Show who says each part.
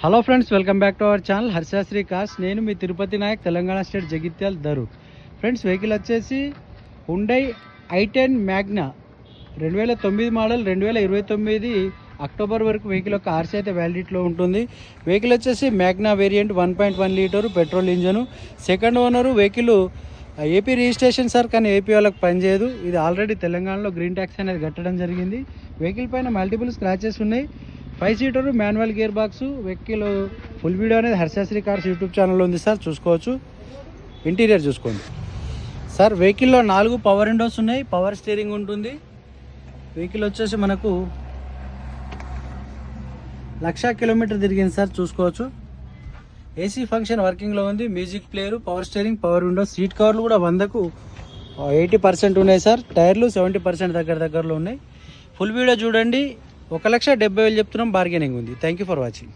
Speaker 1: Hello friends, welcome back to our channel Harshasri cars. నేను మీ Tirupati Nayak, Telangana state, Jagtial Dharur. Friends, vehicle వచ్చేసి Hyundai i10 Magna 2009 మోడల్. 2029 October వరకు వెహికల్ యొక్క ఆర్సీ అయితే వ్యాలిడిటీలో ఉంటుంది. వెహికల్ వచ్చేసి Magna variant 1.1 litre petrol engine. Second owner. Vehicle AP registration sir, కానీ ఏపీ వాళ్ళకి పనిచేయదు. ఇది ఆల్రెడీ తెలంగాణలో గ్రీన్ ట్యాక్స్ అనేది కట్టడం జరిగింది. వెహికల్ పైన మల్టిపుల్ స్క్రాచెస్ ఉన్నాయి. 5 సీటరు manual gear box. Vehicle full video అనేది హర్షాశ్రీ కార్స్ యూట్యూబ్ ఛానల్లో ఉంది సార్, చూసుకోవచ్చు. ఇంటీరియర్ చూసుకోండి సార్. వెహికల్లో 4 పవర్ విండోస్ ఉన్నాయి, పవర్ స్టీరింగ్ ఉంటుంది. వెహికల్ వచ్చేసి మనకు 1,00,000 కిలోమీటర్ తిరిగింది సార్, చూసుకోవచ్చు. ఏసీ ఫంక్షన్ వర్కింగ్లో ఉంది. Music player, power steering, power Windows. Seat కవర్లు కూడా 100కు 80% ఉన్నాయి సార్. టైర్లు 70% దగ్గరలో ఉన్నాయి. ఫుల్ వీడియో చూడండి. 1,70,000 చెప్తున్నాం, బార్గెనింగ్ ఉంది. Thank you for watching.